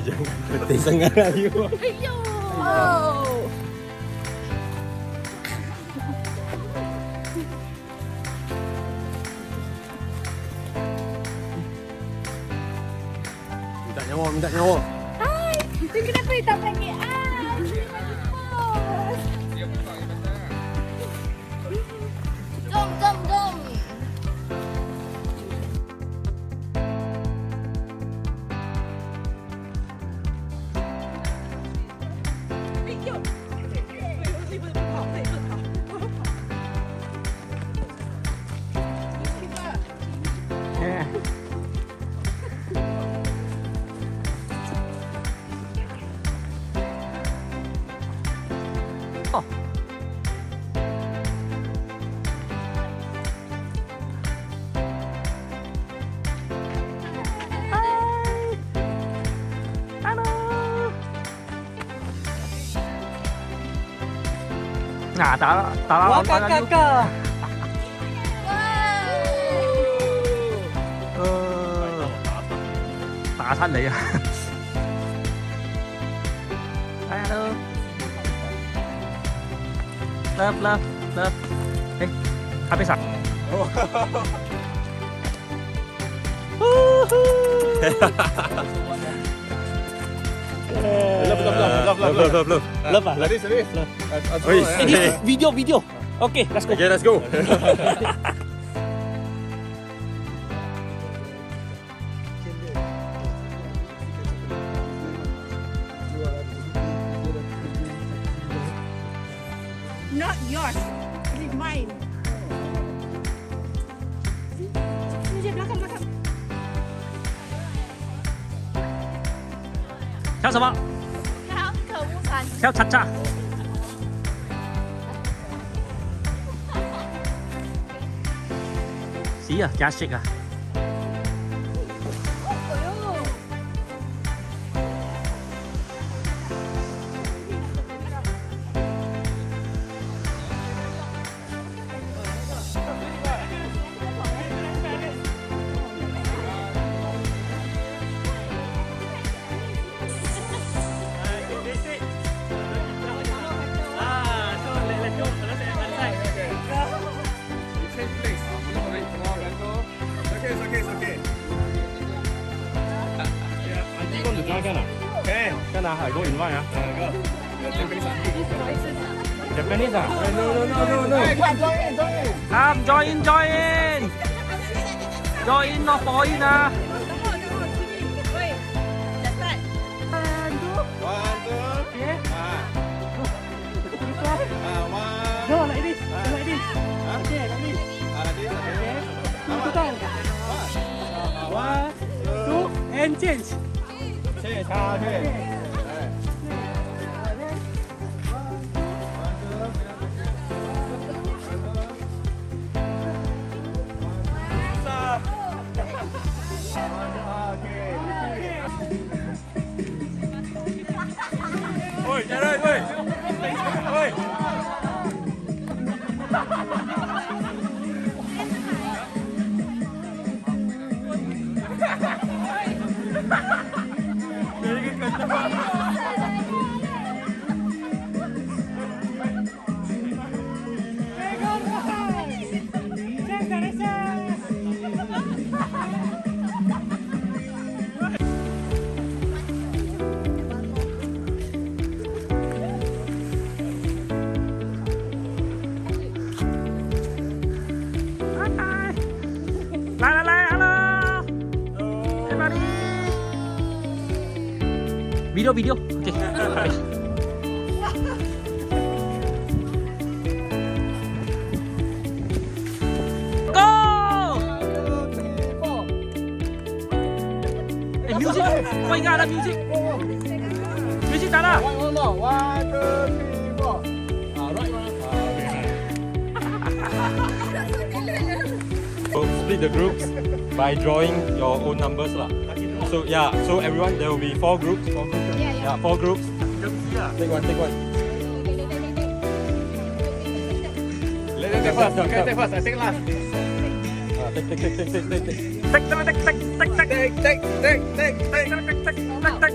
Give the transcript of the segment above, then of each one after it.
jangan sangat ayu. Ayo. Minta nyawa. Hai, itu kenapa hitam lagi? Jom. Nah, taruh kakak.打親你啊！Hello， love， 誒，咖啡茶。Love. Serius. Video. Okay, let's go. Okay, let's go. Not yours. This is mine. Sini belakang. 跳什么？跳可舞伞。跳叉叉。死啊！加色啊！Can I go invite ah? Japanese ah? No. Come join. Join not point ah. No, like this. Okay, like this. Okay. 1, 2, and change. Ôi, trời ơi, ơi. Ôi. Video. Okay. Go! Hey, music. Kau ingat ada music? Music tak ada? 1, 2, 3, 4. Right one. So split the groups by drawing your own numbers lah. So yeah, so everyone there will be 4 groups. Yeah, 4 groups. Take one. Let them take first. Okay, take first. I take last. Take. Tek tek tek tek tek tek tek tek tek tek tek tek.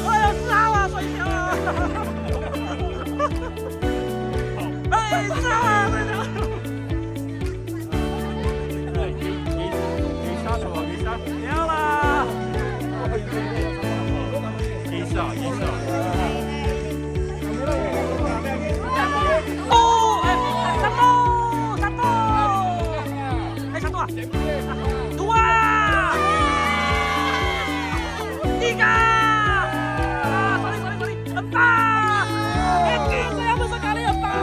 Ôi sao à, xoay sao à? Ê, sao à? Đéo là. Oh, satu, satu. Satu ah. Dua. Tiga. Sorry. Empat. Saya besar kali empat.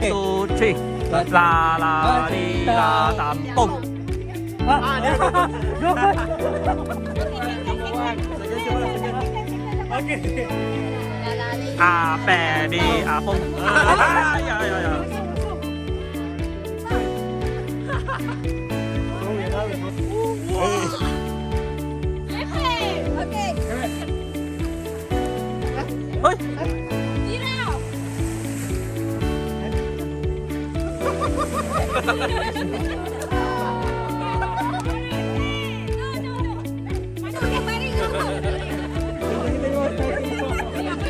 Two, three. La la di la tam pum. A bè đi a pum. Ya. Ôi.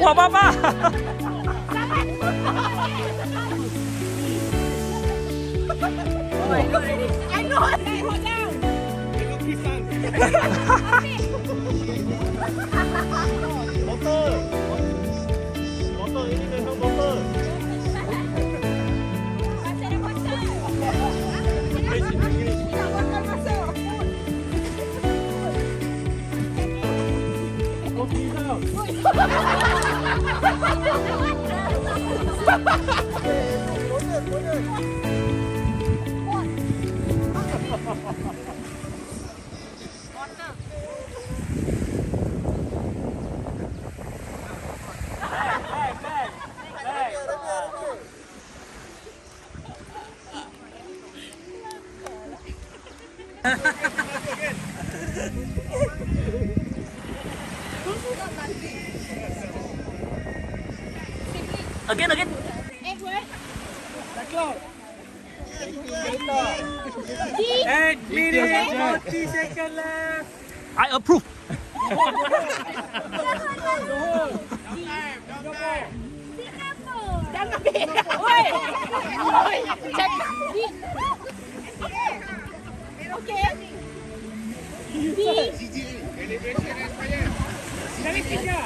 Wah, Papa. I know. Hold down. Motor ini memang motor. Again. Eight minutes, 40 seconds left. I approve. Jangan beda. Oi. Cek. Okey. Dari tiga.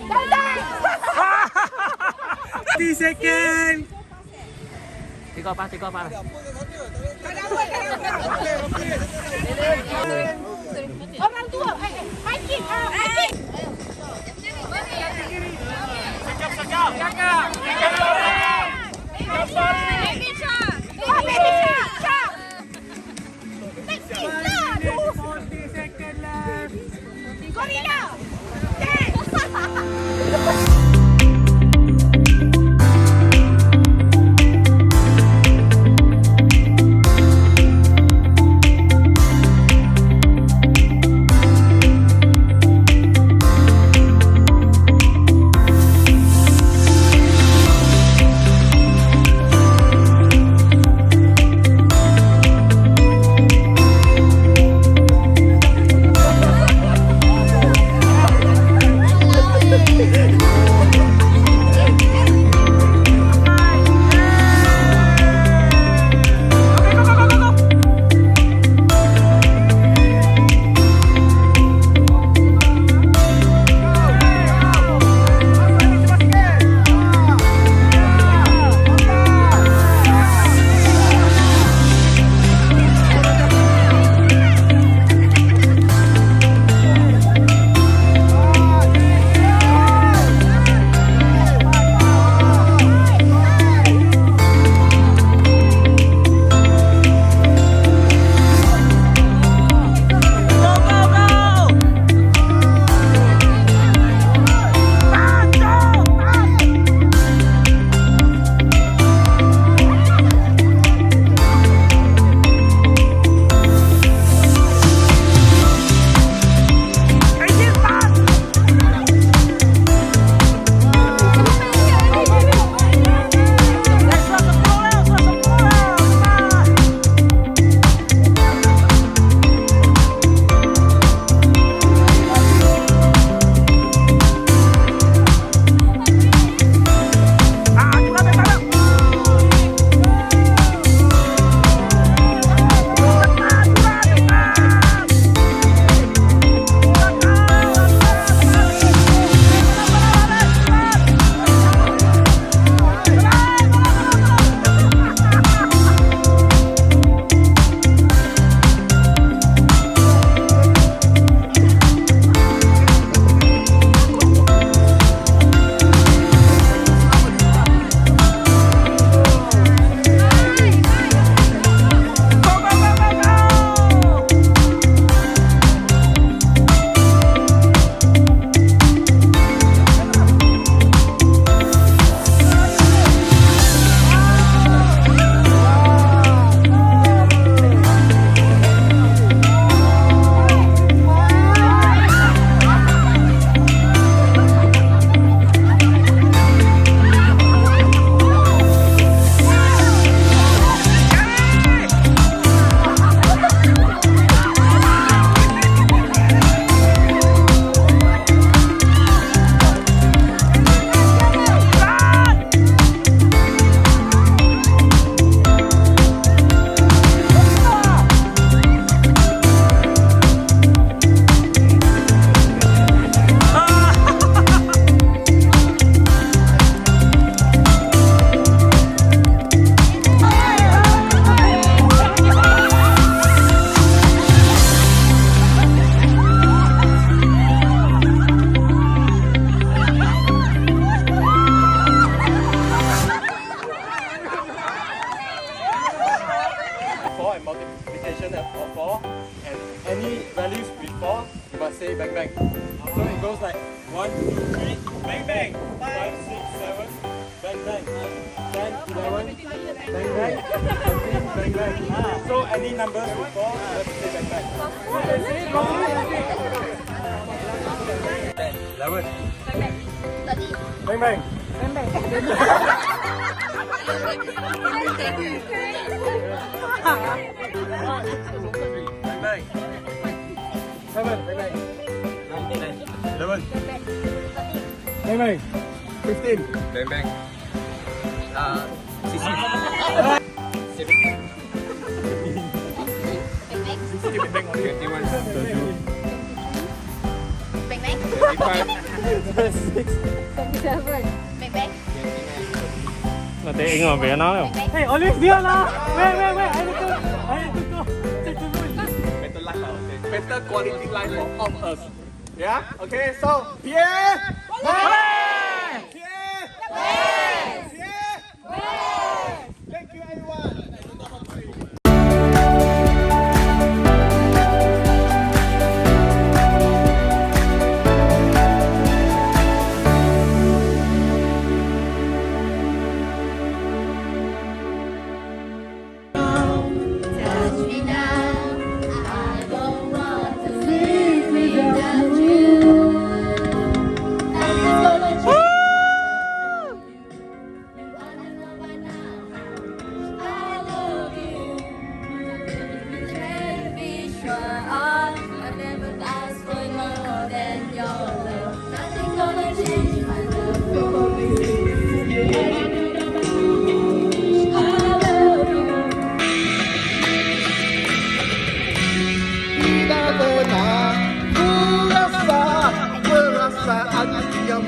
Dah. 30 seconds. Tiga apa? Orang tua. Hiking. Hiking. Sekejap. Baby shark. Let's see. 40 seconds left. Gorilla. Bang bang. 5, 6, 7. Bang bang. 10, 11. Bang bang. 13, bang bang. So any numbers before, let's say bang bang. 11. Bang bang. Bang bang. 7. Bang bang. 11. Bang bang. 15. Bang bang. 16. Bang bang. 21. 35. 6. Là tệ anh ở bé nó nào. Hey, Olivia lah. Wait. I need to go. Better life lah. Better quality life for all of us. Yeah. Okay. So Pierre. Thank you everyone. Perasaan yang